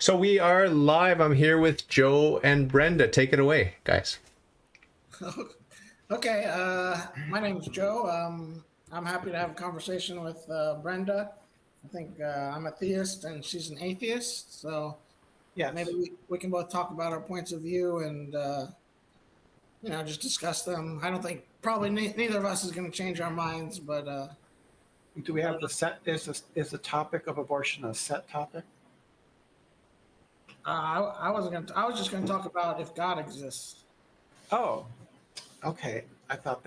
So we are live. I'm here with Joe and Brenda. Take it away, guys. Okay, my name's Joe. I'm happy to have a conversation with Brenda. I think I'm a theist and she's an atheist, so maybe Yes. we can both talk about our points of view and just discuss them. I don't think probably neither of us is going to change our minds, but Do we have the set? Is the topic of abortion a set topic? I wasn't going to. I was just going to talk about if God exists. Oh, okay. I thought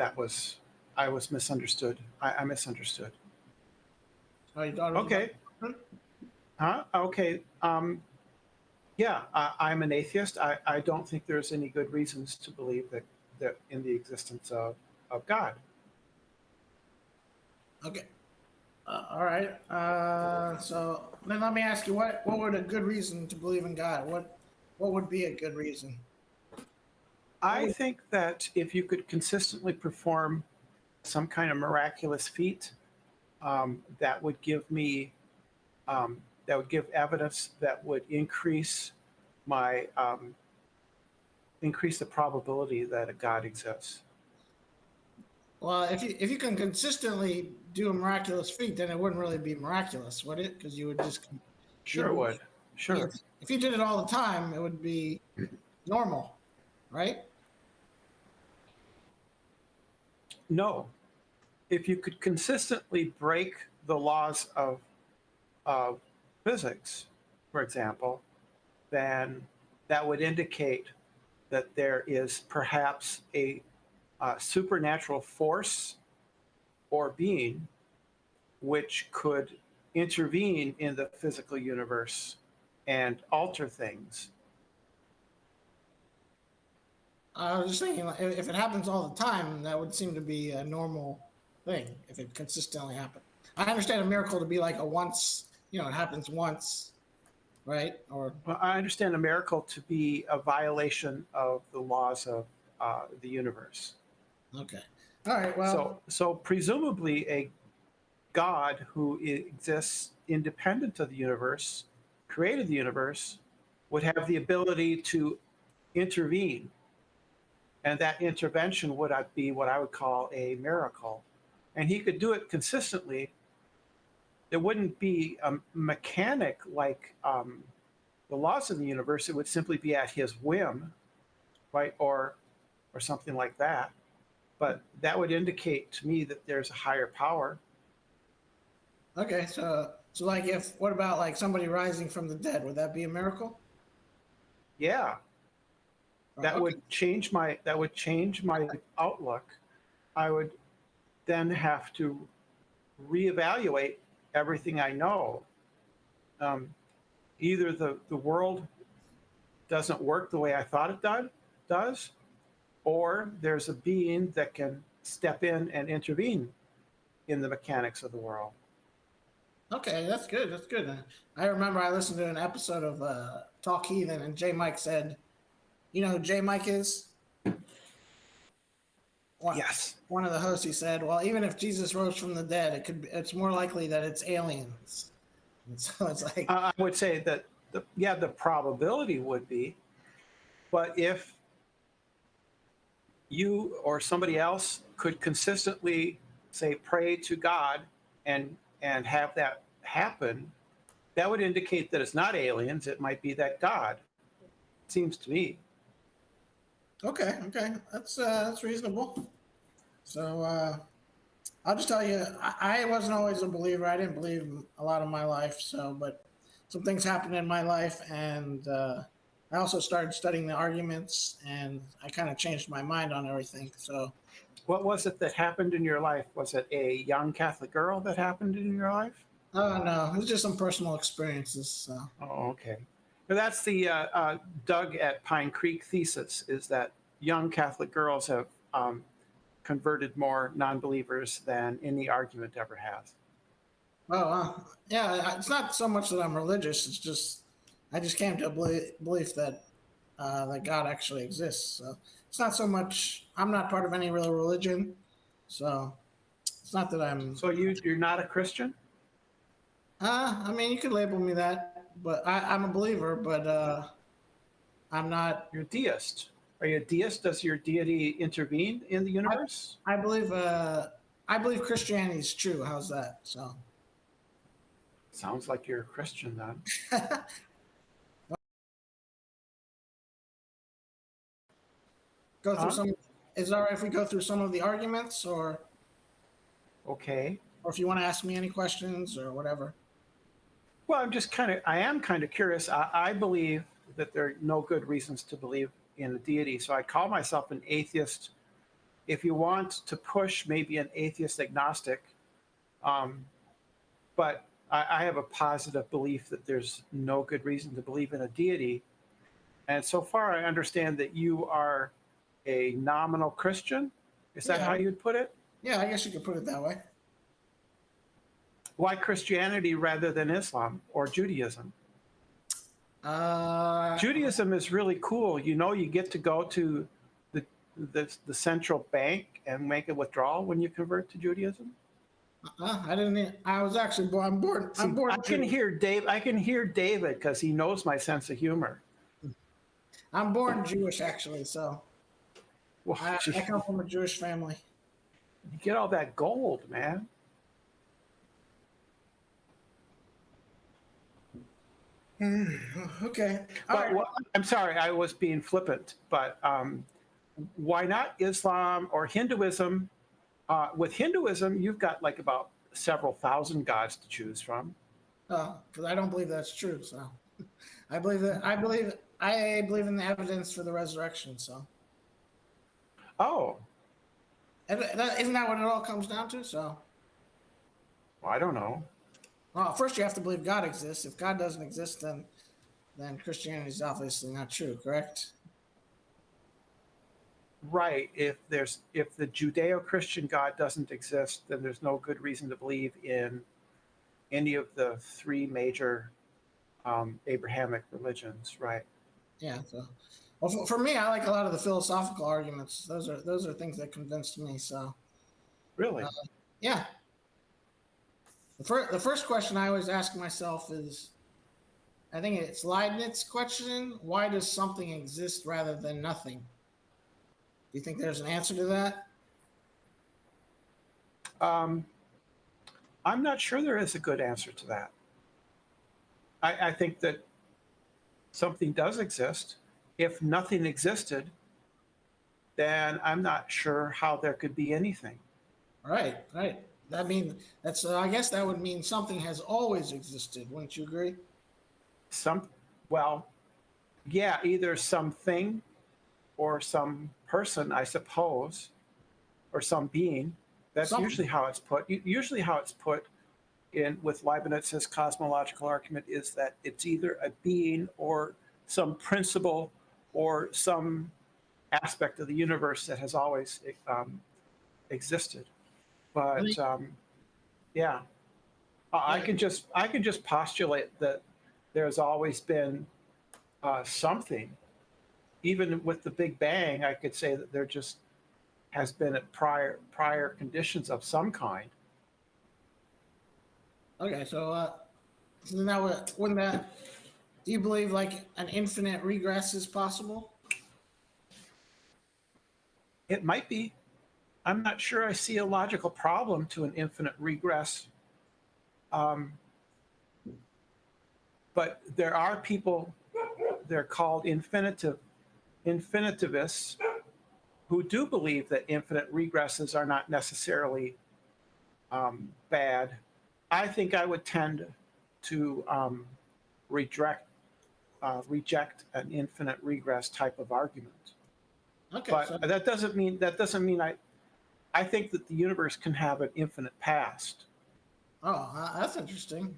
I was misunderstood. I misunderstood. Oh, you thought it was Okay. Huh? Okay. Yeah, I'm an atheist. I don't think there's any good reasons to believe that in the existence of God. Okay. All right. So then let me ask you, what would a good reason to believe in God? What would be a good reason? I think that if you could consistently perform some kind of miraculous feat, that would give me that would give evidence that would my increase the probability that a God exists. Well, if you can consistently do a miraculous feat, then it wouldn't really be miraculous, would it? Because you would just Sure it would. Sure. if you did it all the time, it would be normal, right? No. If you could consistently break the laws of physics, for example, then that would indicate that there is perhaps a supernatural force or being which could intervene in the physical universe and alter things. I was just thinking, like, if it happens all the time, that would seem to be a normal thing if it consistently happened. I understand a miracle to be like a once, it happens once, right? Or Well, I understand a miracle to be a violation of the laws of the universe. okay, all right. Well, So presumably a God who exists independent of the universe, created the universe, would have the ability to intervene. And that intervention would be what I would call a miracle. And he could do it consistently. It wouldn't be a mechanic like the laws of the universe. It would simply be at his whim, right? Or something like that. But that would indicate to me that there's a higher power. okay. So like, what about like somebody rising from the dead? Would that be a miracle? Yeah, that Okay. would change my outlook. I would then have to reevaluate everything I know. Either the world doesn't work the way I thought it does, or there's a being that can step in and intervene in the mechanics of the world. Okay, that's good. That's good. I remember I listened to an episode of Talk Heathen, and J. Mike said, "You know who J. Mike is?" Yes. One of the hosts, he said, "Well, even if Jesus rose from the dead, it's more likely that it's aliens." And so it's like, I would say that the probability would be, but if you or somebody else could consistently say pray to God and have that happen, that would indicate that it's not aliens. It might be that God. It seems to me. okay, that's reasonable. So I'll just tell you, I wasn't always a believer. I didn't believe a lot of my life. So, but some things happened in my life, and I also started studying the arguments, and I kind of changed my mind on everything. So, What was it that happened in your life? Was it a young Catholic girl that happened in your life? oh no, it was just some personal experiences. So, Oh, okay. But that's the Doug at Pine Creek thesis, is that young Catholic girls have converted more non-believers than any argument ever has. oh yeah, it's not so much that I'm religious. It's just I just came to a belief that that God actually exists. So it's not so much. I'm not part of any real religion, so it's not that I'm. So you're not a Christian? I mean, you could label me that. but I'm a believer, but I'm not. You're a deist. Are you a deist? Does your deity intervene in the universe? I believe. I believe Christianity is true. How's that? So. Sounds like you're a Christian then. Go through Huh? some. Is it all right if we go through some of the arguments, Okay. or if you want to ask me any questions or whatever? Well, I am kind of curious. I believe that there are no good reasons to believe in a deity. So I call myself an atheist. If you want to push, maybe an atheist agnostic. Um, but I have a positive belief that there's no good reason to believe in a deity. And so far, I understand that you are a nominal Christian. Is that Yeah. how you'd put it? Yeah, I guess you could put it that way. Why Christianity rather than Islam or Judaism? Judaism is really cool. You know, you get to go to the central bank and make a withdrawal when you convert to Judaism. I didn't. I was actually born. I'm born. See, I'm born. I can Jewish. hear Dave. I can hear David because he knows my sense of humor. I'm born Jewish, actually. So Well, I come from a Jewish family. you get all that gold, man. Okay. All But right. I'm sorry, I was being flippant. But why not Islam or Hinduism? With Hinduism, you've got like about several thousand gods to choose from. Because I don't believe that's true. So I believe that. I believe in the evidence for the resurrection. So Oh, isn't that what it all comes down to? So. well, I don't know. Well, first you have to believe God exists. If God doesn't exist, then Christianity is obviously not true, correct? Right. If the Judeo-Christian God doesn't exist, then there's no good reason to believe in any of the three major Abrahamic religions. Right. Yeah. So, well, for me, I like a lot of the philosophical arguments. Those are things that convinced me. So, Really? yeah. The first question I always ask myself is, I think it's Leibniz's question: why does something exist rather than nothing? Do you think there's an answer to that? I'm not sure there is a good answer to that. I think that something does exist. If nothing existed, then I'm not sure how there could be anything. Right. Right. I mean, that's. I guess that would mean something has always existed. Wouldn't you agree? Well, yeah, either something or some person, I suppose, or some being. That's Something. usually how it's put. Usually, how it's put in with Leibniz's cosmological argument is that it's either a being or some principle or some aspect of the universe that has always existed. But yeah, I can just postulate that there's always been something. Even with the Big Bang, I could say that there just has been prior conditions of some kind. Okay, so now wouldn't that? Do you believe like an infinite regress is possible? It might be. I'm not sure I see a logical problem to an infinite regress. But there are people, they're called infinitivists, who do believe that infinite regresses are not necessarily bad. I think I would tend to reject an infinite regress type of argument. Okay, But so, that doesn't mean I think that the universe can have an infinite past. that's interesting.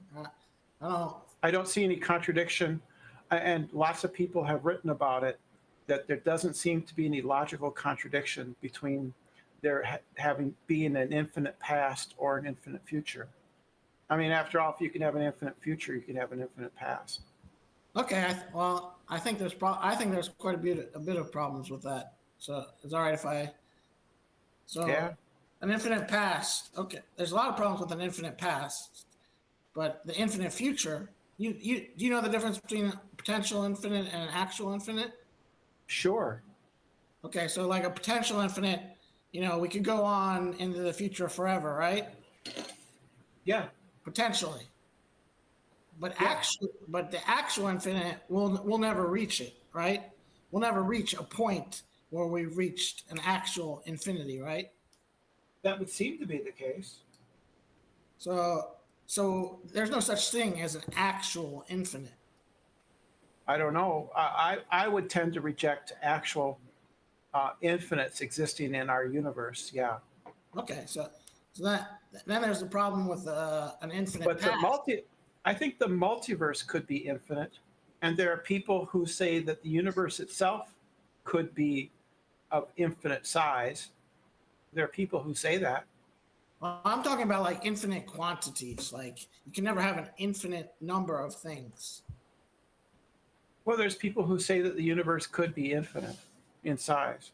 I don't. I don't see any contradiction, and lots of people have written about it, that there doesn't seem to be any logical contradiction between there being an infinite past or an infinite future. I mean, after all, if you can have an infinite future, you can have an infinite past. Okay, well, I think there's quite a bit of problems with that. So it's all right if I. So Yeah. an infinite past. Okay, there's a lot of problems with an infinite past, but the infinite future. Do you know the difference between potential infinite and an actual infinite? Sure. Okay, so like a potential infinite, we could go on into the future forever, right? Yeah. Potentially. But Yeah. the actual infinite, we'll never reach it, right? We'll never reach a point where we've reached an actual infinity, right? That would seem to be the case. So there's no such thing as an actual infinite. I don't know. I would tend to reject actual infinites existing in our universe. Yeah. Okay, so then there's the problem with an infinite But past. I think the multiverse could be infinite. And there are people who say that the universe itself could be of infinite size. There are people who say that. Well, I'm talking about like infinite quantities. Like you can never have an infinite number of things. Well, there's people who say that the universe could be infinite in size.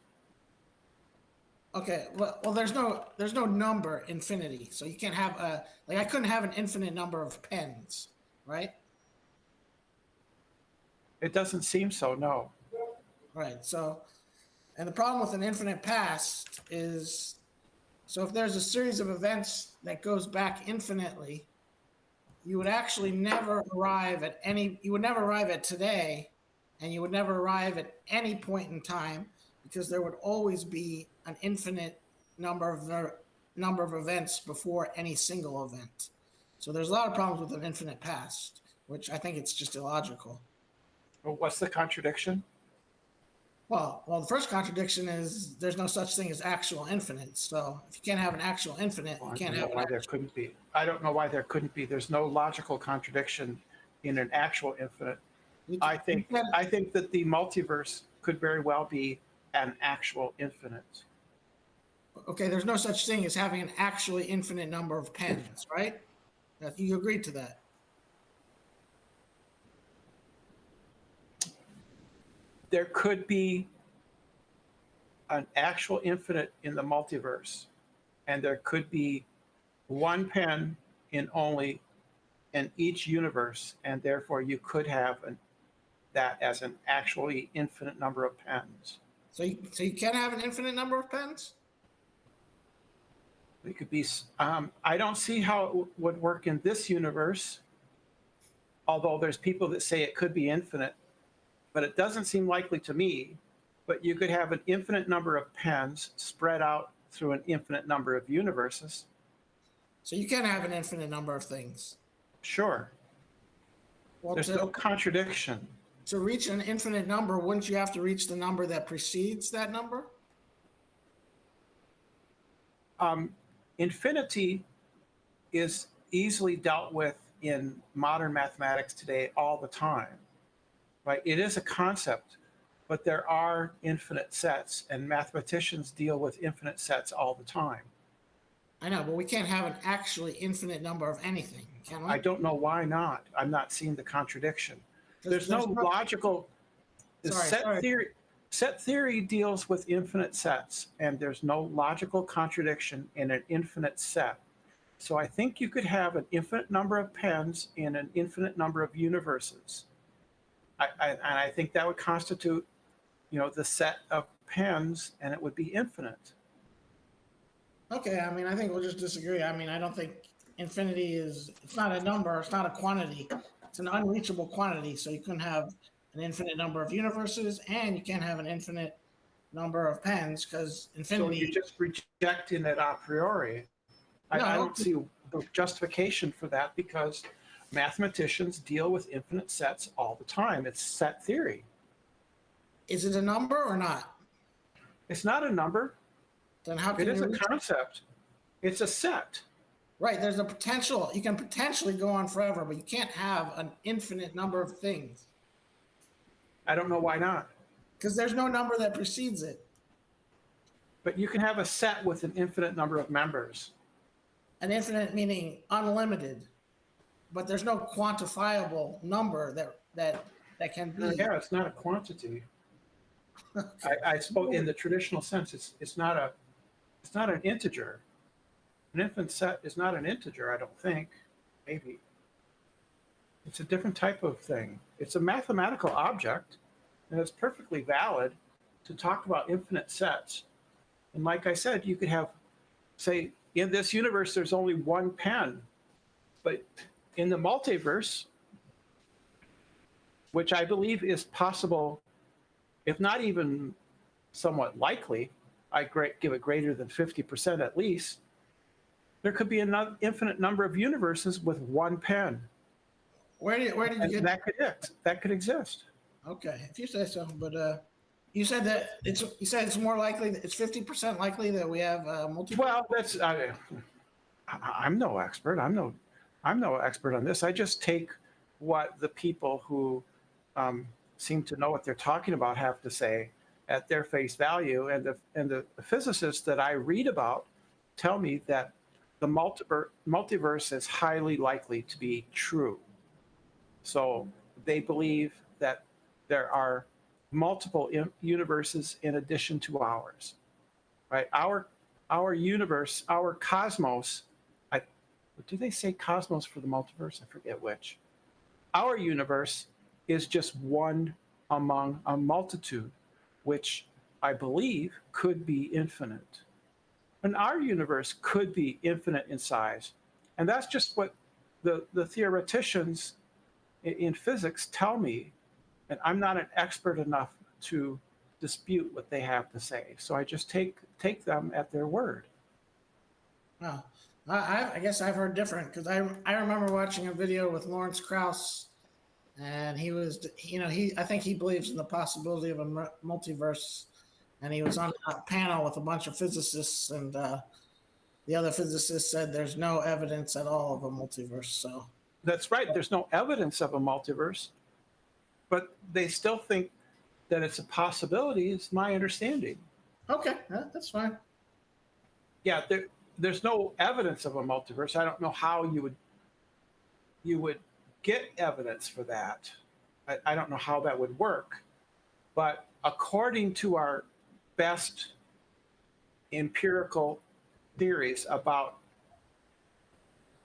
Okay, well, there's no number infinity, so you can't have a like I couldn't have an infinite number of pens, right? It doesn't seem so, no. Right. So, and the problem with an infinite past is, so if there's a series of events that goes back infinitely, you would actually never arrive at any. You would never arrive at today, and you would never arrive at any point in time because there would always be an infinite number of events before any single event. So there's a lot of problems with an infinite past, which I think it's just illogical. Well, what's the contradiction? Well, the first contradiction is there's no such thing as actual infinite. So if you can't have an actual infinite, Well, you I can't don't have know an why there couldn't be. I don't know why there couldn't be. There's no logical contradiction in an actual infinite. I think that the multiverse could very well be an actual infinite. Okay, there's no such thing as having an actually infinite number of pens, right? You agreed to that. There could be an actual infinite in the multiverse, and there could be one pen in each universe, and therefore you could have that as an actually infinite number of pens. So you can have an infinite number of pens? It could be. I don't see how it would work in this universe, although there's people that say it could be infinite, but it doesn't seem likely to me. But you could have an infinite number of pens spread out through an infinite number of universes. So you can have an infinite number of things. Sure. Well, There's no contradiction. to reach an infinite number, wouldn't you have to reach the number that precedes that number? Infinity is easily dealt with in modern mathematics today all the time, right? It is a concept, but there are infinite sets, and mathematicians deal with infinite sets all the time. I know, but we can't have an actually infinite number of anything, can we? I don't know why not. I'm not seeing the contradiction. There's no logical. Set theory deals with infinite sets, and there's no logical contradiction in an infinite set. So I think you could have an infinite number of pens in an infinite number of universes. And I think that would constitute, the set of pens, and it would be infinite. Okay, I mean, I think we'll just disagree. I mean, I don't think infinity it's not a number, it's not a quantity. It's an unreachable quantity. So you couldn't have an infinite number of universes and you can't have an infinite number of pens because infinity. So you're just rejecting it a priori. No, I don't see the justification for that because mathematicians deal with infinite sets all the time. It's set theory. Is it a number or not? It's not a number. Then how can it is you a concept? It's a set. Right, there's a potential. You can potentially go on forever, but you can't have an infinite number of things. I don't know why not. Because there's no number that precedes it. But you can have a set with an infinite number of members. An infinite meaning unlimited, but there's no quantifiable number that can be. Yeah, it's not a quantity. I spoke in the traditional sense. It's not an integer. An infinite set is not an integer. I don't think. Maybe. It's a different type of thing. It's a mathematical object, and it's perfectly valid to talk about infinite sets. And like I said, you could have, say, in this universe, there's only one pen, but in the multiverse, which I believe is possible, if not even somewhat likely, I give it greater than 50% at least, there could be an infinite number of universes with one pen. Where did you And get that could exist. Okay, if you say so, but you said that it's more likely that it's 50% likely that we have multiple. Well, I'm no expert. I'm no expert on this. I just take what the people who seem to know what they're talking about have to say at their face value, and the physicists that I read about tell me that the multiverse is highly likely to be true. So they believe that there are multiple universes in addition to ours, right? Our universe, our cosmos. Do they say cosmos for the multiverse? I forget which. Our universe is just one among a multitude, which I believe could be infinite. And our universe could be infinite in size. And that's just what the theoreticians in physics tell me. And I'm not an expert enough to dispute what they have to say. So I just take them at their word. Wow. I guess I've heard different because I remember watching a video with Lawrence Krauss, and he was, I think he believes in the possibility of a multiverse, and he was on a panel with a bunch of physicists, and the other physicists said there's no evidence at all of a multiverse. So that's right. There's no evidence of a multiverse, but they still think that it's a possibility. Is my understanding. Okay, that's fine. Yeah, there's no evidence of a multiverse. I don't know how you would get evidence for that. I don't know how that would work. But according to our best empirical theories about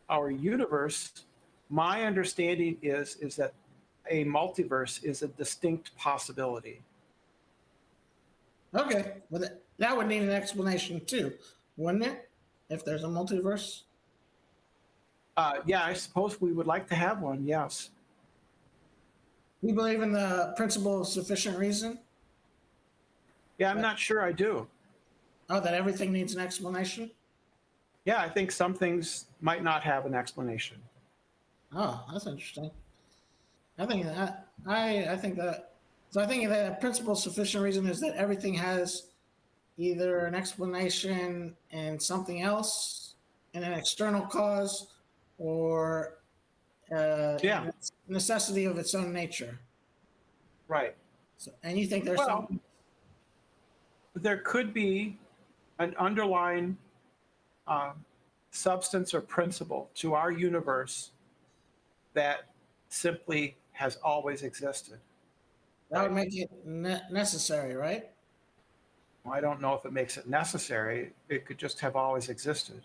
our universe, my understanding is that a multiverse is a distinct possibility. Okay, well that would need an explanation too, wouldn't it? If there's a multiverse. Yeah, I suppose we would like to have one. Yes. We believe in the principle of sufficient reason. Yeah, I'm not sure I do. Oh, that everything needs an explanation. Yeah, I think some things might not have an explanation. Oh, that's interesting. I think that I think that so I think that principle of sufficient reason is that everything has either an explanation and something else, and an external cause, or Yeah. necessity of its own nature. Right. So, and you think there's something? There could be an underlying substance or principle to our universe that simply has always existed. That would make it necessary, right? I don't know if it makes it necessary. It could just have always existed.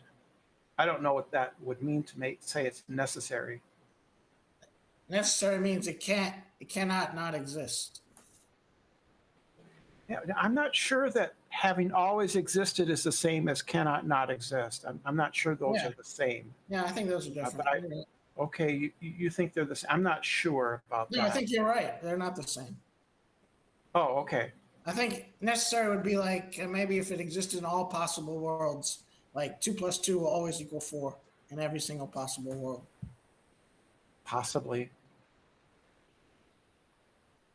I don't know what that would mean to say it's necessary. Necessary means it cannot not exist. Yeah, I'm not sure that having always existed is the same as cannot not exist. I'm not sure those are the same. Yeah, I think those are different. Okay, you think they're the same. I'm not sure about that. No, I think you're right. They're not the same. Oh, okay. I think necessary would be like maybe if it existed in all possible worlds, like 2 + 2 will always equal 4 in every single possible world. Possibly.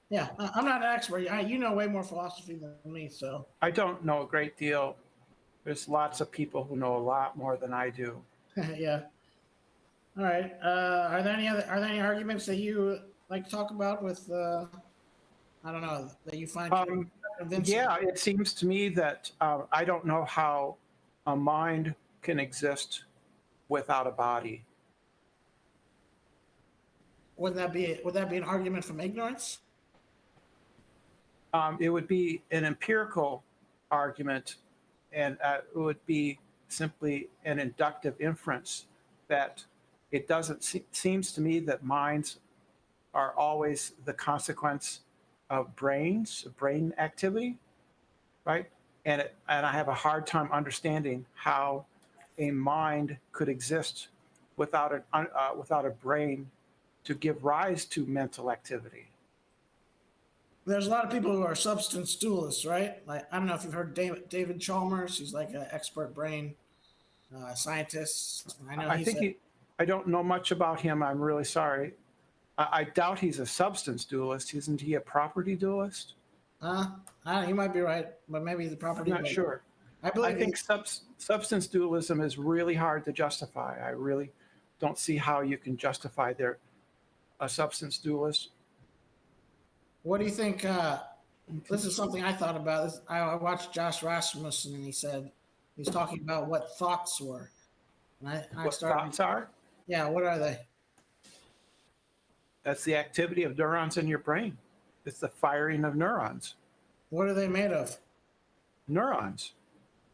Yeah, I'm not an expert. You know way more philosophy than me, so. I don't know a great deal. There's lots of people who know a lot more than I do. Yeah. All right. Are there any arguments that you like to talk about with? I don't know, that you find convincing? Yeah, it seems to me that I don't know how a mind can exist without a body. Would that be an argument from ignorance? It would be an empirical argument, and it would be simply an inductive inference that it doesn't seems to me that minds are always the consequence of brain activity, right? And I have a hard time understanding how a mind could exist without without a brain to give rise to mental activity. There's a lot of people who are substance dualists, right? Like, I don't know if you've heard David Chalmers. He's like an expert brain scientist. I know I he think said, I don't know much about him. I'm really sorry. I doubt he's a substance dualist. Isn't he a property dualist? he might be right, but maybe the I'm property. not sure. I I believe think substance dualism is really hard to justify. I really don't see how you can justify a substance dualist. What do you think? This is something I thought about. I watched Josh Rasmussen, and he's talking about what thoughts were. And I What started, thoughts are? yeah, what are they? That's the activity of neurons in your brain. It's the firing of neurons. What are they made of? Neurons.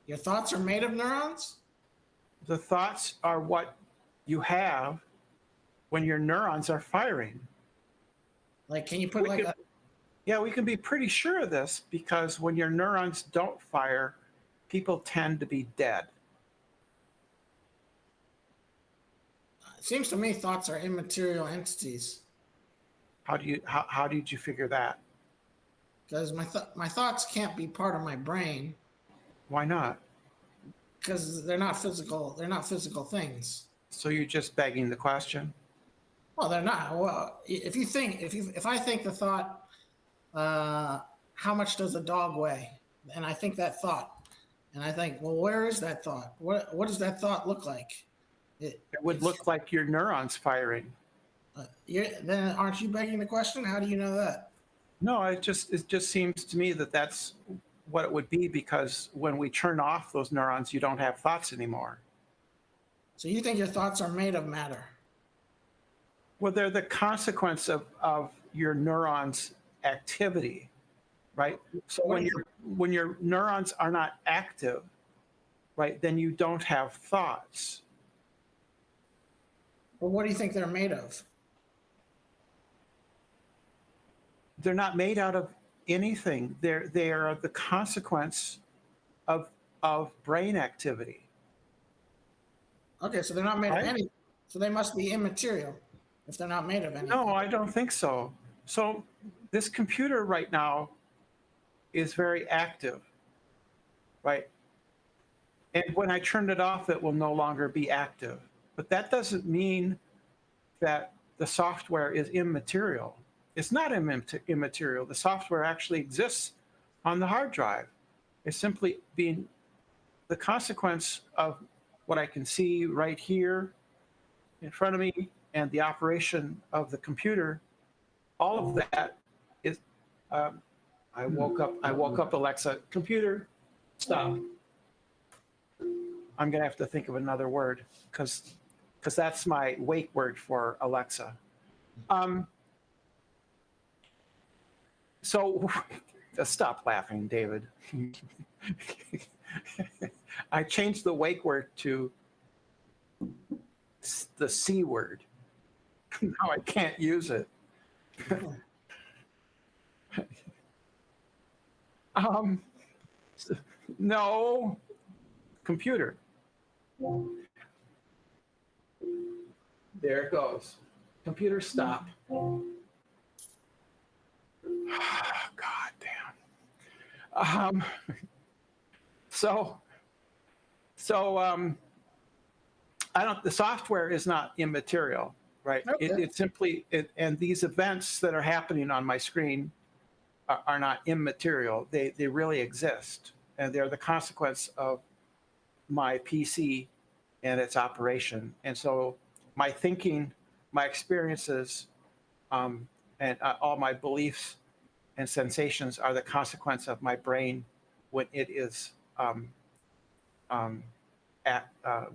Your thoughts are made of neurons? The thoughts are what you have when your neurons are firing. Like, can you put Yeah, we can be pretty sure of this because when your neurons don't fire, people tend to be dead. it seems to me thoughts are immaterial entities. How did you figure that? Because my thoughts can't be part of my brain Why not? because they're not physical. They're not physical things. So you're just begging the question. Well, they're not. Well, if I think the thought, how much does a dog weigh? And I think that thought, and I think, well, where is that thought? What does that thought look like? It would look like your neurons firing. Then aren't you begging the question? How do you know that? No, it just seems to me that that's what it would be because when we turn off those neurons, you don't have thoughts anymore. So you think your thoughts are made of matter? Well, they're the consequence of your neurons' activity, right? So when your neurons are not active, right, then you don't have thoughts. Well, what do you think they're made of? They're not made out of anything. They are the consequence of brain activity. Okay, so they're not made of Right. any. So they must be immaterial if they're not made of anything. No, I don't think so. So this computer right now is very active, right? And when I turn it off, it will no longer be active. But that doesn't mean that the software is immaterial. It's not immaterial. The software actually exists on the hard drive. It's simply being the consequence of what I can see right here in front of me and the operation of the computer. All of that is. I woke up. Alexa, computer, stop. I'm gonna have to think of another word because that's my wake word for Alexa. So stop laughing, David. I changed the wake word to the C word. Now I can't use it. No, computer. There it goes. Computer, stop. God damn. The software is not immaterial, right? Okay. It simply, and these events that are happening on my screen are not immaterial. They really exist, and they're the consequence of my PC and its operation. And so my thinking, my experiences, and all my beliefs and sensations are the consequence of my brain when it is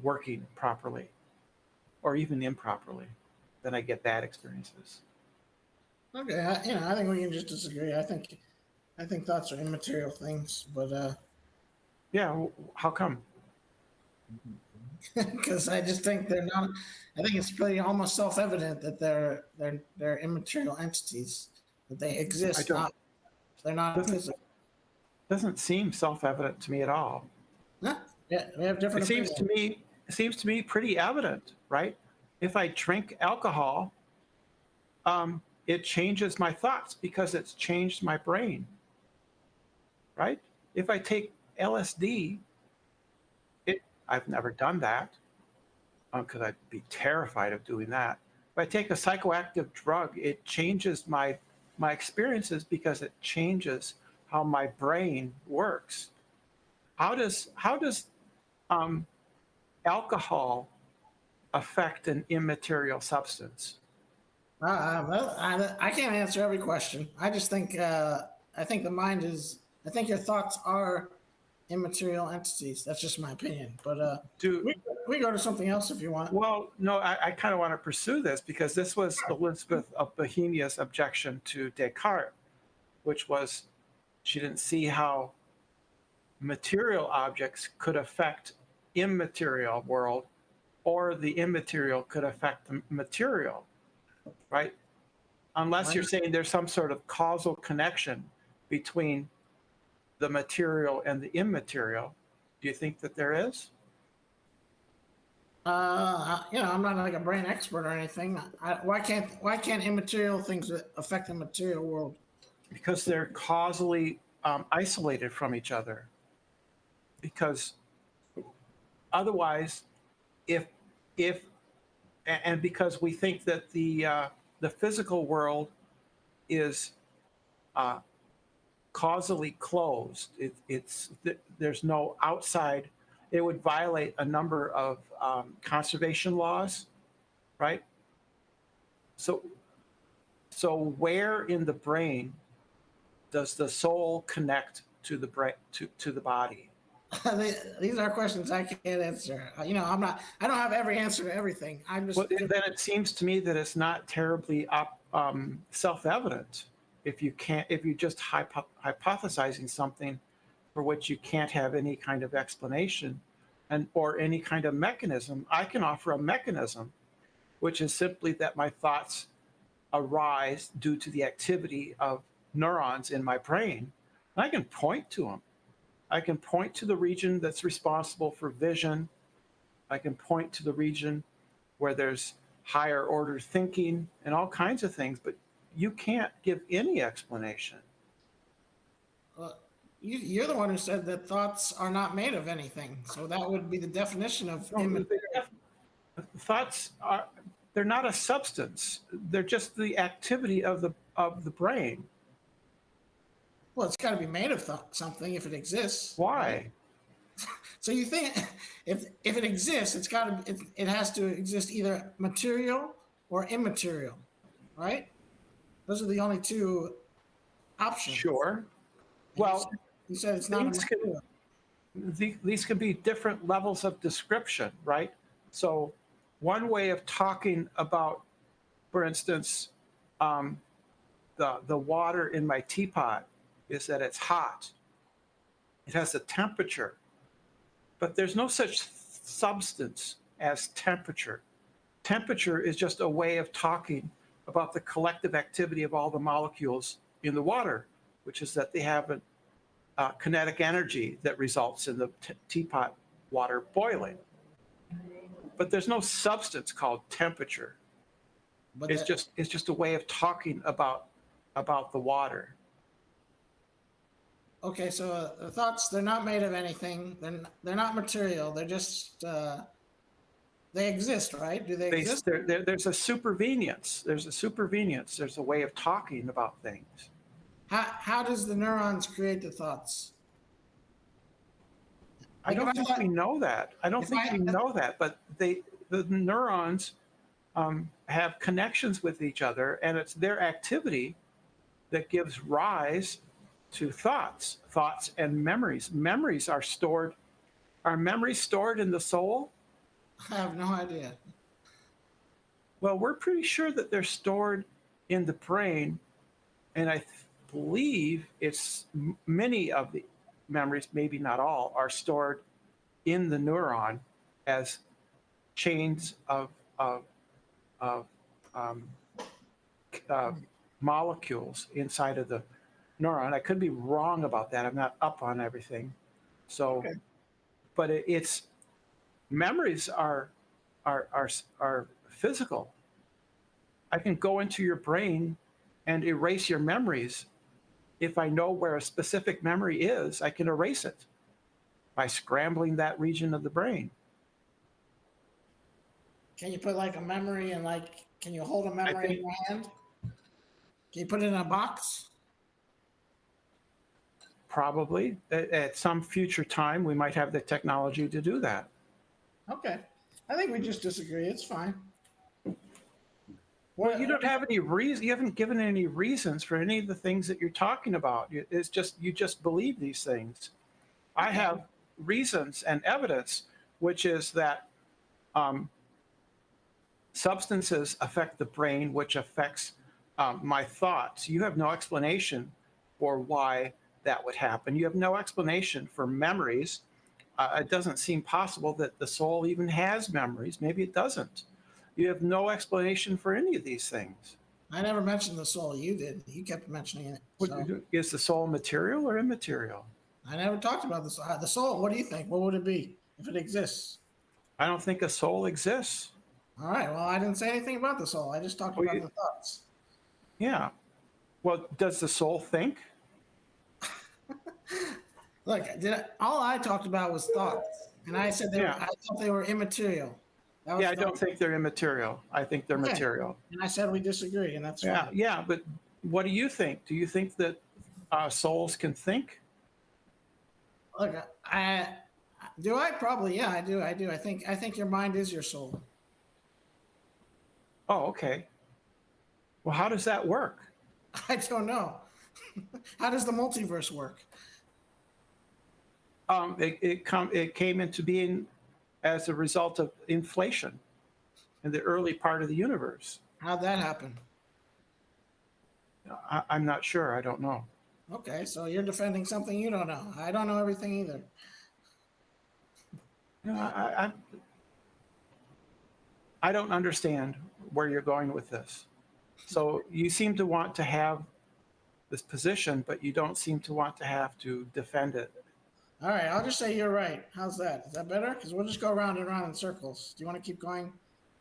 working properly or even improperly. Then I get bad experiences. Okay, I think we can just disagree. I think thoughts are immaterial things, but Yeah, how come? because I just think they're not. I think it's pretty almost self-evident that they're immaterial entities, that they I exist. don't. Not they're not Doesn't physical. doesn't seem self-evident to me at all. Yeah, yeah, we have different It seems opinions. to me it seems to me pretty evident, right? If I drink alcohol, it changes my thoughts because it's changed my brain, right? If I take LSD, I've never done that because I'd be terrified of doing that. If I take a psychoactive drug, it changes my experiences because it changes how my brain works. How does um, alcohol affect an immaterial substance? Well, I can't answer every question. I just think I think the mind is. I think your thoughts are immaterial entities. That's just my opinion. But Do we we go to something else if you want. Well, no, I kind of want to pursue this because this was Elizabeth of Bohemia's objection to Descartes, which was she didn't see how material objects could affect immaterial world or the immaterial could affect the material, right? Unless you're saying there's some sort of causal connection between the material and the immaterial. Do you think that there is? I'm not like a brain expert or anything. Why can't immaterial things affect the material world? Because they're causally isolated from each other. Because otherwise, if and because we think that the physical world is uh, causally closed, there's no outside. It would violate a number of conservation laws, right? So, so where in the brain does the soul connect to the brain to the body? These are questions I can't answer. I'm not. I don't have every answer to everything. I'm just. Well, then it seems to me that it's not terribly self-evident if you just hypothesizing something for which you can't have any kind of explanation and or any kind of mechanism. I can offer a mechanism, which is simply that my thoughts arise due to the activity of neurons in my brain. And I can point to them. I can point to the region that's responsible for vision. I can point to the region where there's higher order thinking and all kinds of things, but you can't give any explanation. Uh, you're the one who said that thoughts are not made of anything. So that would be the definition of Thoughts are they're not a substance. They're just the activity of the brain. Well, it's got to be made of something if it exists. Why? Right? So you think if it exists, it has to exist either material or immaterial, right? Those are the only two options. Sure. And Well, you said it's not a material. these can be different levels of description, right? So one way of talking about, for instance, the water in my teapot is that it's hot. It has a temperature, but there's no such substance as temperature. Temperature is just a way of talking about the collective activity of all the molecules in the water, which is that they have a kinetic energy that results in the teapot water boiling. But there's no substance called temperature. But It's just a way of talking about the water. okay, so the thoughts, they're not made of anything. They're not material. They're just they exist, right? Do they exist? There's a supervenience. There's a way of talking about things. How does the neurons create the thoughts? I don't think we know that. But the neurons have connections with each other, and it's their activity that gives rise to thoughts and memories. Memories are stored. Are memories stored in the soul? I have no idea. Well, we're pretty sure that they're stored in the brain, and I believe it's many of the memories, maybe not all, are stored in the neuron as chains of um, uh, molecules inside of the neuron. I could be wrong about that. I'm not up on everything. So, Okay. but it's memories are physical. I can go into your brain and erase your memories. If I know where a specific memory is, I can erase it by scrambling that region of the brain. Can you put like a memory and like, can you hold a I memory in think your hand? Can you put it in a box? probably at some future time we might have the technology to do that. Okay. I think we just disagree. It's fine. Well, you don't have any reason. You haven't given any reasons for any of the things that you're talking about. It's just you just believe these things. I have reasons and evidence, which is that substances affect the brain, which affects my thoughts. You have no explanation for why that would happen. You have no explanation for memories. It doesn't seem possible that the soul even has memories. Maybe it doesn't. You have no explanation for any of these things. I never mentioned the soul. You did. You kept mentioning it. So Is the soul material or immaterial? I never talked about this. The soul. What do you think? What would it be if it exists? I don't think a soul exists. All right. Well, I didn't say anything about the soul. I just talked about the thoughts. Yeah. Well, does the soul think? Look, all I talked about was thoughts, and I said I thought they were immaterial. Yeah, I don't think they're immaterial. I think they're material. And I said we disagree, and that's fine. Yeah. But what do you think? Do you think that souls can think? Look, I probably I do. I think your mind is your soul. Oh, okay. Well, how does that work? I don't know. How does the multiverse work? It came into being as a result of inflation in the early part of the universe. How'd that happen? I'm not sure. I don't know. Okay, so you're defending something you don't know. I don't know everything either. I don't understand where you're going with this. So you seem to want to have this position, but you don't seem to want to have to defend it. All right, I'll just say you're right. How's that? Is that better? Because we'll just go round and round in circles. Do you want to keep going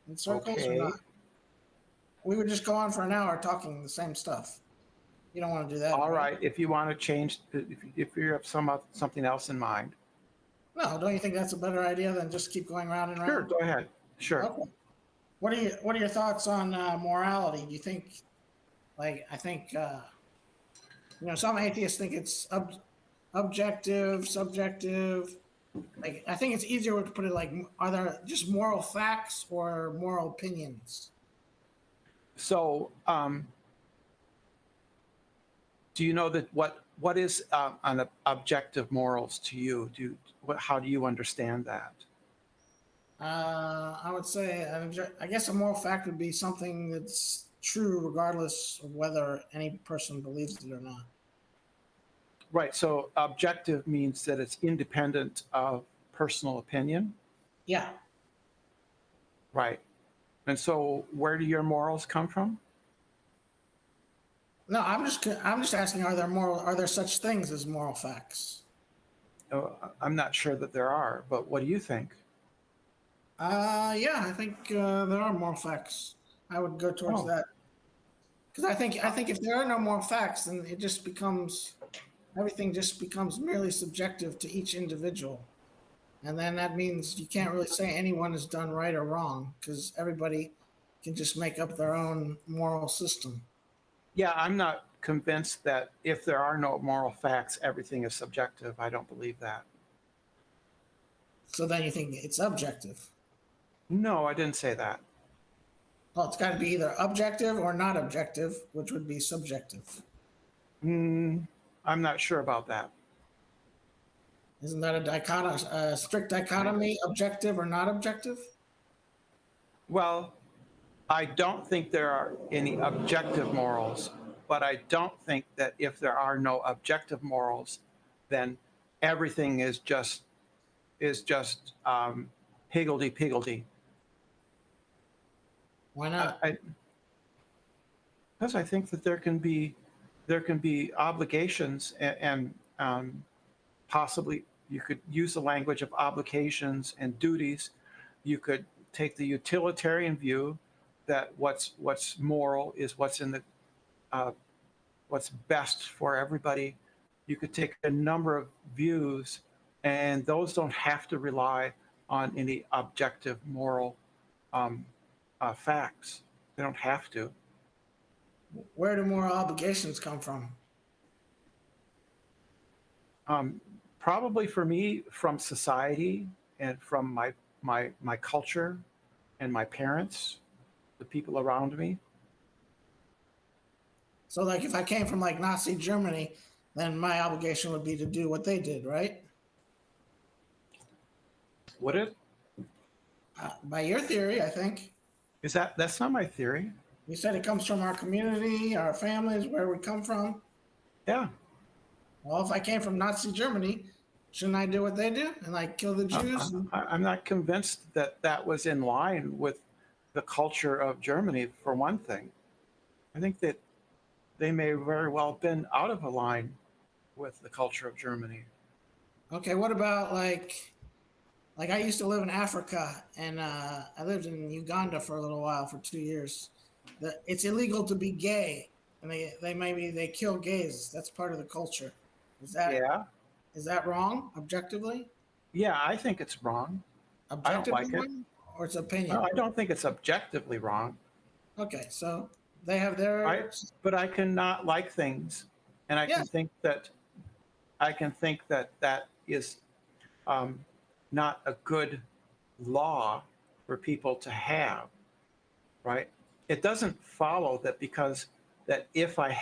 in circles or not? We would just go on for an hour talking the same stuff. You don't want to do that. All right. If you want to change, if you have something else in mind. No, don't you think that's a better idea than just keep going round and round? Sure, go ahead. Sure. Okay. What are your thoughts on morality? Do you think, I think, some atheists think it's objective, subjective. I think it's easier to put it are there just moral facts or moral opinions? So, do you know that what is an objective morals to you? How do you understand that? I would say, I guess a moral fact would be something that's true regardless of whether any person believes it or not. Right. So objective means that it's independent of personal opinion. Yeah. Right. And so where do your morals come from? No, I'm just asking, are there such things as moral facts? I'm not sure that there are, but what do you think? Yeah, I think there are moral facts. I would go towards that. Because I think if there are no moral facts, then everything just becomes merely subjective to each individual. And then that means you can't really say anyone has done right or wrong because everybody can just make up their own moral system. Yeah, I'm not convinced that if there are no moral facts, everything is subjective. I don't believe that. So then you think it's objective? No, I didn't say that. Well, it's got to be either objective or not objective, which would be subjective. I'm not sure about that. Isn't that a strict dichotomy, objective or not objective? Well, I don't think there are any objective morals, but I don't think that if there are no objective morals, then everything is just higgledy-piggledy. Why not? Because I think that there can be obligations and possibly you could use the language of obligations and duties. You could take the utilitarian view that what's moral is what's in the what's best for everybody. You could take a number of views, and those don't have to rely on any objective moral facts. They don't have to. Where do moral obligations come from? Um, Probably for me, from society and from my culture and my parents, the people around me. So, like, if I came from like Nazi Germany, then my obligation would be to do what they did, right? Would it? By your theory, I think. Is that's not my theory? You said it comes from our community, our families, where we come from. Yeah. Well, if I came from Nazi Germany, shouldn't I do what they do and like kill the Jews? I'm not convinced that that was in line with the culture of Germany, for one thing. I think that they may very well have been out of line with the culture of Germany. Okay, what about like I used to live in Africa and I lived in Uganda for a little while for 2 years. It's illegal to be gay, and they kill gays. That's part of the culture. Is that Yeah. is that wrong objectively? Yeah, I think it's wrong. I don't Objectively like it. wrong, or it's opinion? No, I don't think it's objectively wrong. Okay, so they have Right? their But I cannot like things, and yeah. I can think that that is um, not a good law for people to have. Right? It doesn't follow that because that if I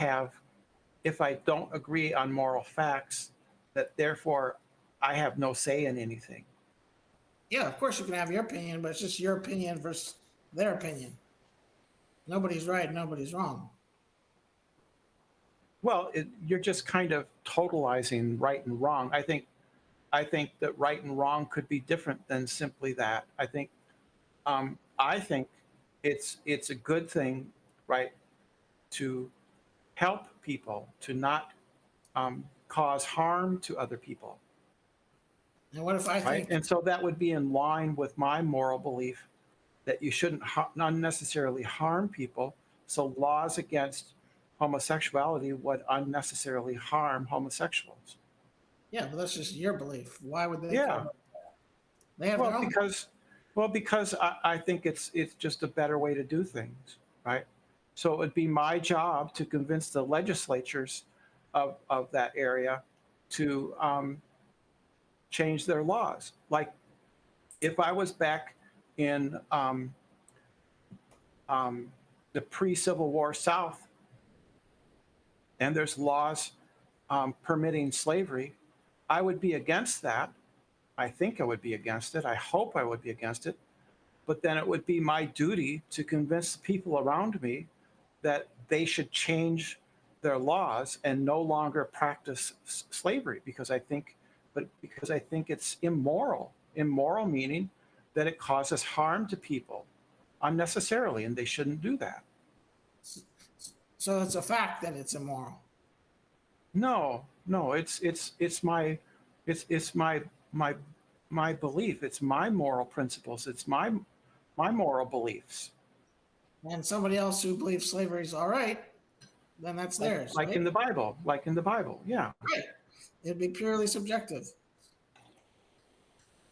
don't agree on moral facts, that therefore I have no say in anything. Yeah, of course you can have your opinion, but it's just your opinion versus their opinion. Nobody's right, nobody's wrong. Well, you're just kind of totalizing right and wrong. I think that right and wrong could be different than simply that. I think it's a good thing, right, to help people to not cause harm to other people. And what if I Right. think And so that would be in line with my moral belief that you shouldn't unnecessarily harm people. So laws against homosexuality would unnecessarily harm homosexuals. yeah, but that's just your belief. Why would they care Yeah. about that? They have Well, their own. because I think it's just a better way to do things, right? So it would be my job to convince the legislatures of that area to change their laws. Like if I was back in the pre-Civil War South, and there's laws permitting slavery, I would be against that. I think I would be against it. I hope I would be against it. But then it would be my duty to convince the people around me that they should change their laws and no longer practice slavery because I think it's immoral. Immoral meaning that it causes harm to people unnecessarily, and they shouldn't do that. So it's a fact that it's immoral. No, it's my belief. It's my moral principles. It's my moral beliefs. And somebody else who believes slavery is all right, then that's theirs. Like right? in the Bible. Like in the Bible. Yeah. Right. It'd be purely subjective.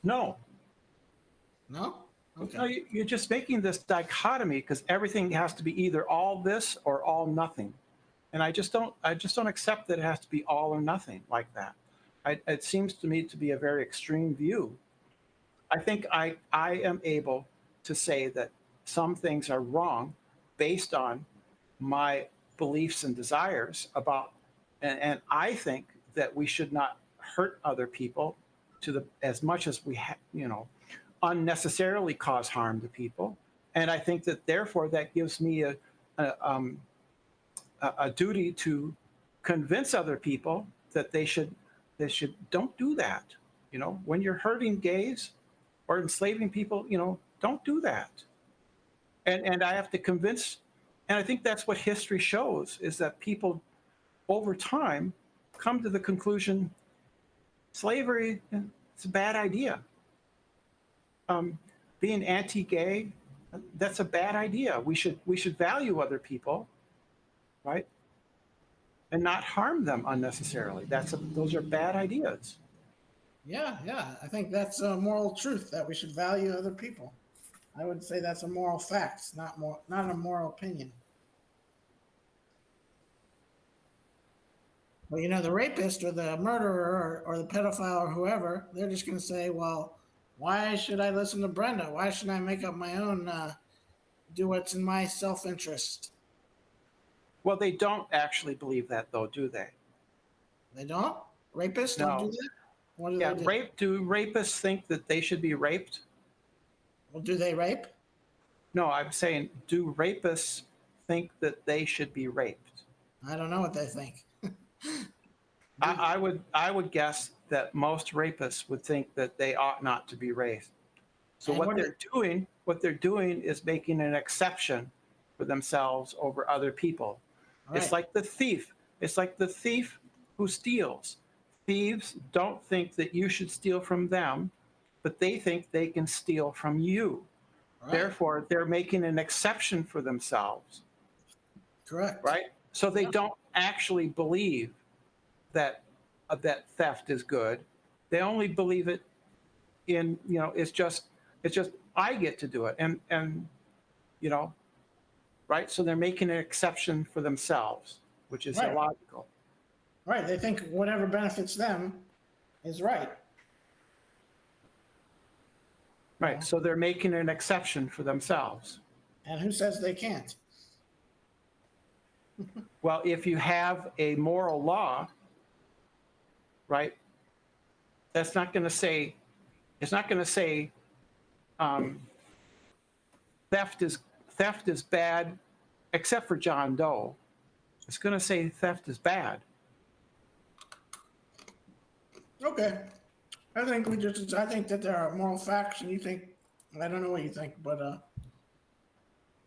No. No? Okay. No, you're just making this dichotomy because everything has to be either all this or all nothing, and I just don't accept that it has to be all or nothing like that. It seems to me to be a very extreme view. I think I am able to say that some things are wrong based on my beliefs and desires about, and I think that we should not hurt other people as much as we unnecessarily cause harm to people. And I think that therefore that gives me a duty to convince other people that they should don't do that. When you're hurting gays or enslaving people, don't do that. And I have to convince, and I think that's what history shows, is that people over time come to the conclusion slavery, it's a bad idea. Being anti-gay, that's a bad idea. We should value other people, right? And not harm them unnecessarily. Those are bad ideas. Yeah, yeah. I think that's a moral truth that we should value other people. I would say that's a moral fact, not a moral opinion. Well, you know, the rapist or the murderer or the pedophile or whoever, they're just going to say, well, why should I listen to Brenda? Why should I make up my own, do what's in my self interest? Well, they don't actually believe that, though, do they? They don't? Rapists don't do No. that? What do Yeah, they do? do rapists think that they should be raped? Well, do they rape? No, I'm saying, do rapists think that they should be raped? I don't know what they think. I would guess that most rapists would think that they ought not to be raped. So And what they're doing is making an exception for themselves over other people. All It's right. like the thief. It's like the thief who steals. Thieves don't think that you should steal from them, but they think they can steal from you. All right. Therefore, they're making an exception for themselves, Correct. right? So they Yeah. don't actually believe that that theft is good. They only believe it in, it's just I get to do it, and right. So they're making an exception for themselves, which is Right. illogical. Right. They think whatever benefits them is right. Right. So they're making an exception for themselves. And who says they can't? Well, if you have a moral law, right, that's not going to say, it's not going to say theft is bad, except for John Doe. It's going to say theft is bad. Okay. I think that there are moral facts, and you think, I don't know what you think, but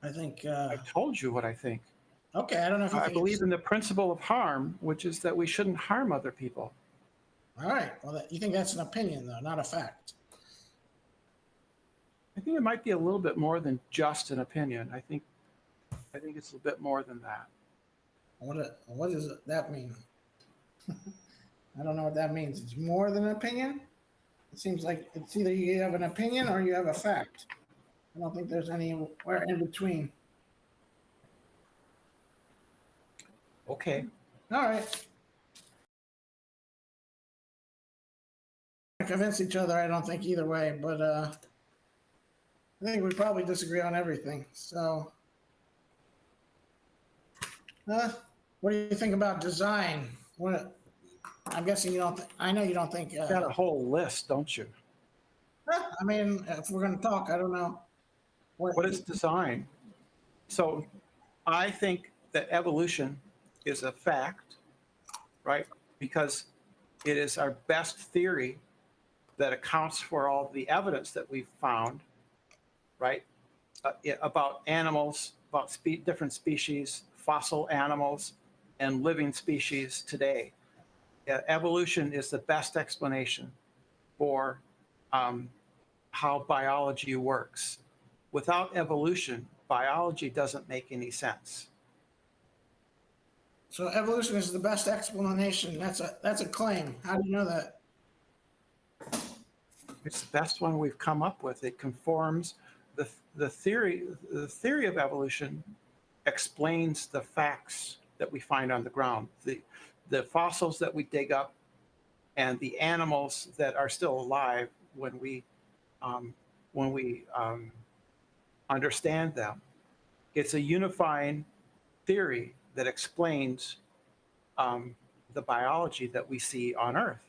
I think, I told you what I think. okay, I don't know if you I think believe in the principle of harm, which is that we shouldn't harm other people. all right. Well, you think that's an opinion, though, not a fact. I think it might be a little bit more than just an opinion. I think it's a bit more than that. What does that mean? I don't know what that means. It's more than an opinion? It seems like it's either you have an opinion or you have a fact. I don't think there's anywhere in between. Okay. All right. Convince each other, I don't think either way, but I think we probably disagree on everything. So, what do you think about design? I'm guessing you don't. I know you don't think. You got a whole list, don't you? I mean, if we're going to talk, I don't know. What is design? So I think that evolution is a fact, right? Because it is our best theory that accounts for all the evidence that we've found, right? About animals, about different species, fossil animals, and living species today. Evolution is the best explanation for how biology works. Without evolution, biology doesn't make any sense. So evolution is the best explanation. That's a claim. How do you know that? It's the best one we've come up with. It conforms the theory of evolution explains the facts that we find on the ground. The fossils that we dig up and the animals that are still alive when we understand them. It's a unifying theory that explains the biology that we see on Earth.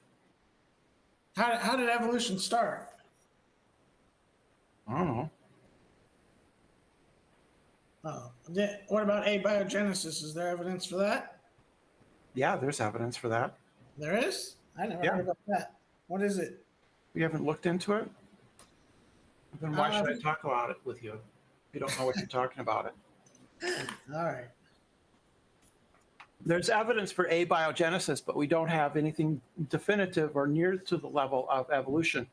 How did evolution start? I don't know. Oh, what about abiogenesis? Is there evidence for that? Yeah, there's evidence for that. There is? I never Yeah. heard about that. What is it? You haven't looked into it? Then why should I talk about it with you? You don't know what you're talking about. All right. There's evidence for abiogenesis, but we don't have anything definitive or near to the level of evolution.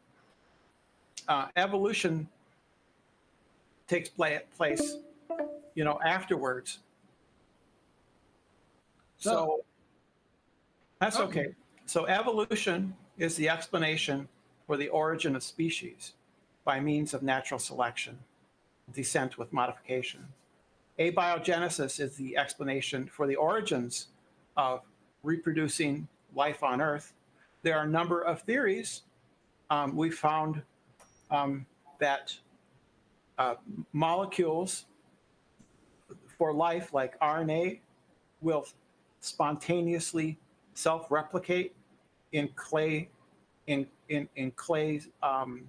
Evolution takes place, afterwards. So that's okay. So evolution is the explanation for the origin of species by means of natural selection, descent with modification. Abiogenesis is the explanation for the origins of reproducing life on Earth. There are a number of theories. We found that molecules for life, like RNA, will spontaneously self-replicate in clay, in clays, on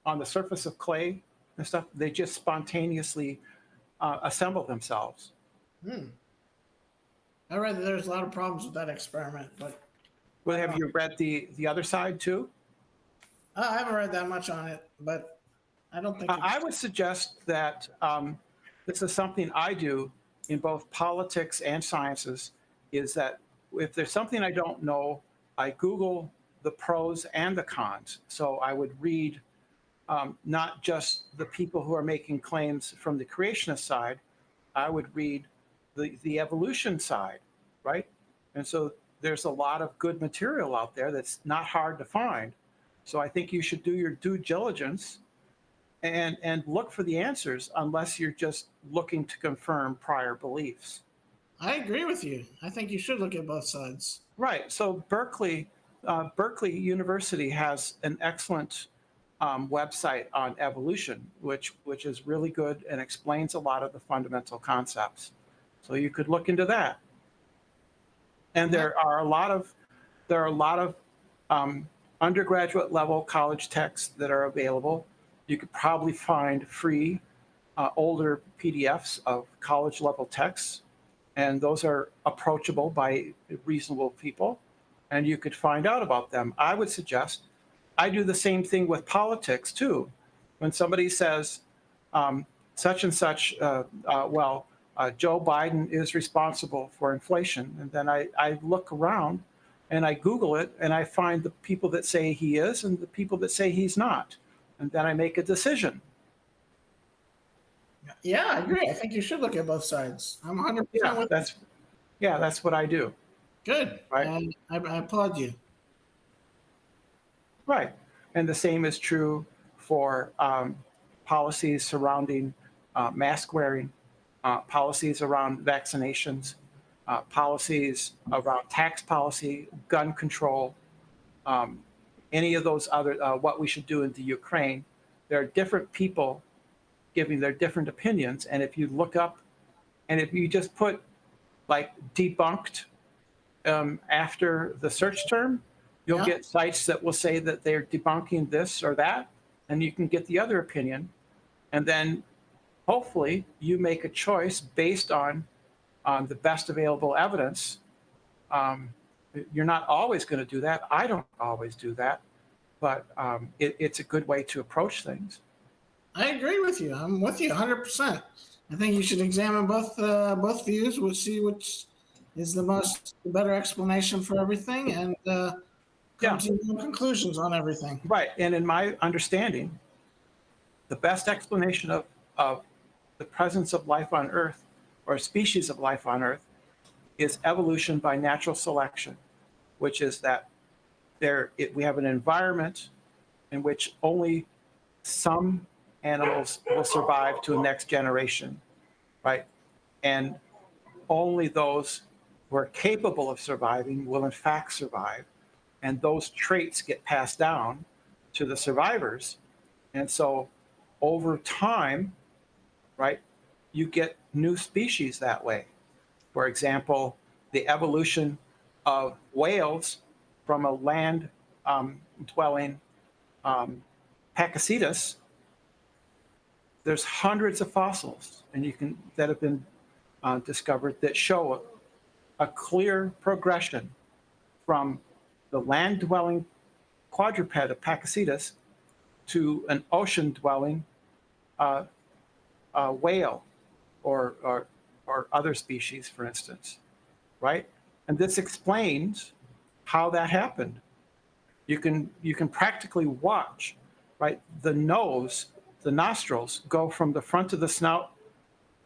the surface of clay and stuff. They just spontaneously assemble themselves. I read that there's a lot of problems with that experiment, but Well, have you read the other side too? I haven't read that much on it, but I don't think I would suggest that this is something I do in both politics and sciences, is that if there's something I don't know, I Google the pros and the cons. So I would read not just the people who are making claims from the creationist side, I would read the evolution side, right? And so there's a lot of good material out there that's not hard to find. So I think you should do your due diligence and look for the answers, unless you're just looking to confirm prior beliefs. I agree with you. I think you should look at both sides. Right. So Berkeley University has an excellent website on evolution, which is really good and explains a lot of the fundamental concepts. So you could look into that. And there are a lot of undergraduate level college texts that are available. You could probably find free older PDFs of college level texts, and those are approachable by reasonable people, and you could find out about them. I would suggest I do the same thing with politics too. When somebody says such and such, Joe Biden is responsible for inflation, and then I look around and I Google it, and I find the people that say he is and the people that say he's not, and then I make a decision. Yeah, I agree. I think you should look at both sides. I'm 100% with That's what I do. Good. Right. And I applaud you. Right. And the same is true for policies surrounding mask wearing, policies around vaccinations, policies around tax policy, gun control, any of those other, what we should do in the Ukraine. There are different people giving their different opinions. And if you look up, and if you just put like debunked after the search term, you'll get sites that will say that they're debunking this or that, and you can get the other opinion. And then hopefully you make a choice based on the best available evidence. You're not always going to do that. I don't always do that, but it's a good way to approach things. I agree with you. I'm with you 100%. I think you should examine both views. We'll see which is the better explanation for everything, and come to your conclusions on everything. Right. And in my understanding, the best explanation of the presence of life on Earth, or a species of life on Earth, is evolution by natural selection, which is that we have an environment in which only some animals will survive to a next generation, right? And only those who are capable of surviving will in fact survive. And those traits get passed down to the survivors. And so over time, right, you get new species that way. For example, the evolution of whales from a land dwelling Pakicetus, there's hundreds of fossils that have been discovered that show a clear progression from the land-dwelling quadruped of Pakicetus to an ocean-dwelling a whale or other species, for instance, right? And this explains how that happened. You can practically watch, right, the nostrils go from the front of the snout,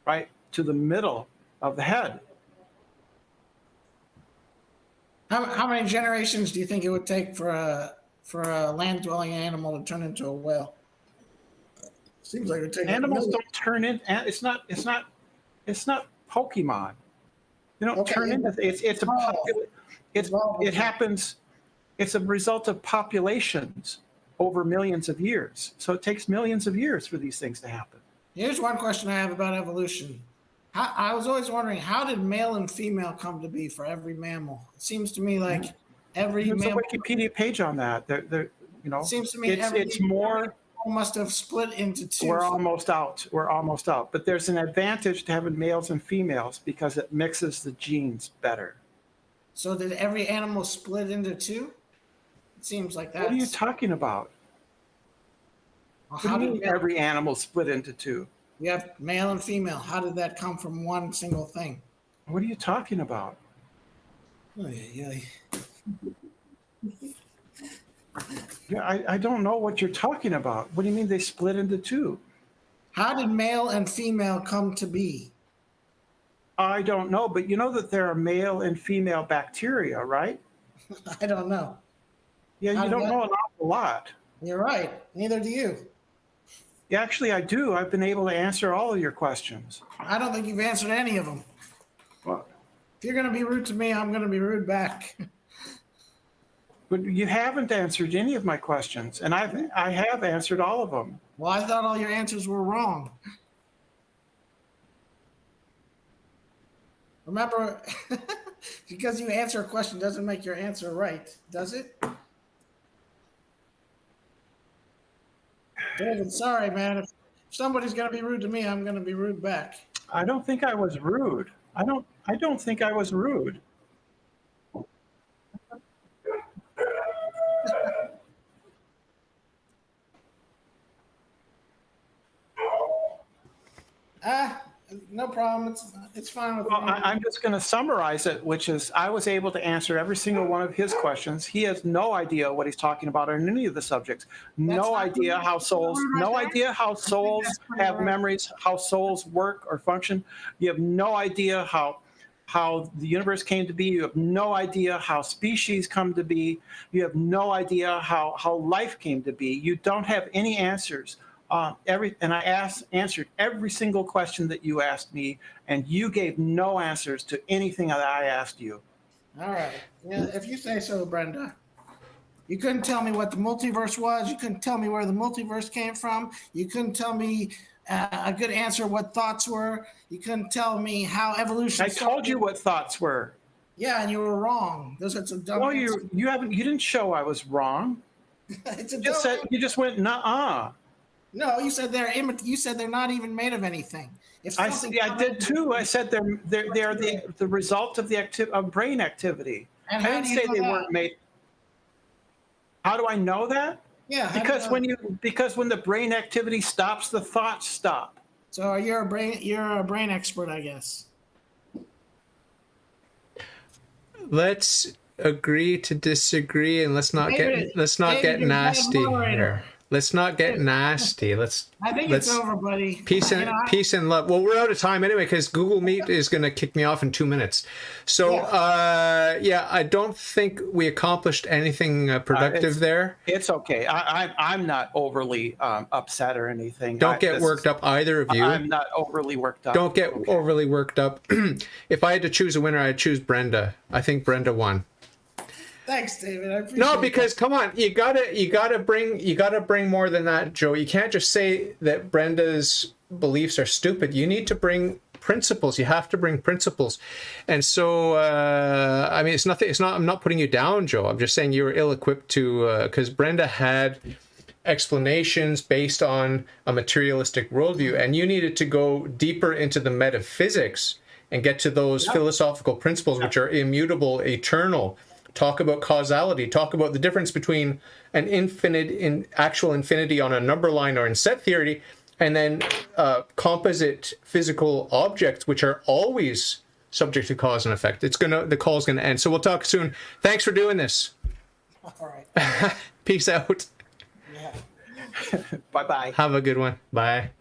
right, to the middle of the head. How many generations do you think it would take for a land-dwelling animal to turn into a whale? Seems like it would take Animals don't turn in. It's not Pokemon. They don't turn into. It happens. It's a result of populations over millions of years. So it takes millions of years for these things to happen. Here's one question I have about evolution. I was always wondering, how did male and female come to be for every mammal? It seems to me like every There's mammal. a Wikipedia page on that. It seems to me it's more. Must have split into two. We're almost out. But there's an advantage to having males and females because it mixes the genes better. So did every animal split into two? It seems like that. What are you talking about? Well, What do you mean every animal split into two? We have male and female. How did that come from one single thing? What are you talking about? Yeah. Yeah, I don't know what you're talking about. What do you mean they split into two? How did male and female come to be? I don't know, but you know that there are male and female bacteria, right? I don't know. Yeah, you don't know an awful lot. You're right. Neither do you. Yeah, actually, I do. I've been able to answer all of your questions. I don't think you've answered any of them. Well, if you're going to be rude to me, I'm going to be rude back. But you haven't answered any of my questions, and I have answered all of them. Well, I thought all your answers were wrong. Remember, because you answer a question doesn't make your answer right, does it? David, sorry, man. If somebody's going to be rude to me, I'm going to be rude back. I don't think I was rude. I don't think I was rude. No problem. It's fine with Well, me. I'm just going to summarize it, which is I was able to answer every single one of his questions. He has no idea what he's talking about on any of the subjects. No idea how souls have memories, how souls work or function. You have no idea how the universe came to be. You have no idea how species come to be. You have no idea how life came to be. You don't have any answers. And I answered every single question that you asked me, and you gave no answers to anything that I asked you. All right. Yeah, if you say so, Brenda. You couldn't tell me what the multiverse was. You couldn't tell me where the multiverse came from. You couldn't tell me a good answer what thoughts were. You couldn't tell me how evolution. I told you what thoughts were. Yeah, and you were wrong. Those are some dumb. Well, you didn't show I was wrong. It's a You just went nuh-uh. No, you said they're not even made of anything. I did too. I said they're the result of of brain activity. And I didn't say they weren't made. How do I know that? Yeah, because when the brain activity stops, the thoughts stop. So you're a brain expert, I guess. Let's agree to disagree, and let's not get nasty here. Let's not get nasty. I think it's over, buddy. Peace and love. Well, we're out of time anyway because Google Meet is going to kick me off in 2 minutes. So, I don't think we accomplished anything productive there. It's okay. I'm not overly upset or anything. Don't get worked up, either of you. I'm not overly worked up. Don't get overly worked up. If I had to choose a winner, I'd choose Brenda. I think Brenda won. Thanks, David. I appreciate No, because come on, you gotta bring more than that, Joe. You can't just say that Brenda's beliefs are stupid. You need to bring principles. You have to bring principles. And so, I mean, I'm not putting you down, Joe. I'm just saying you were ill-equipped to, because Brenda had explanations based on a materialistic worldview, and you needed to go deeper into the metaphysics and get to those philosophical principles, which are immutable, eternal. Talk about causality. Talk about the difference between an actual infinity on a number line or in set theory, and then composite physical objects, which are always subject to cause and effect. The call's gonna end. So we'll talk soon. Thanks for doing this. All right. Peace out. Yeah. Bye-bye. Have a good one. Bye.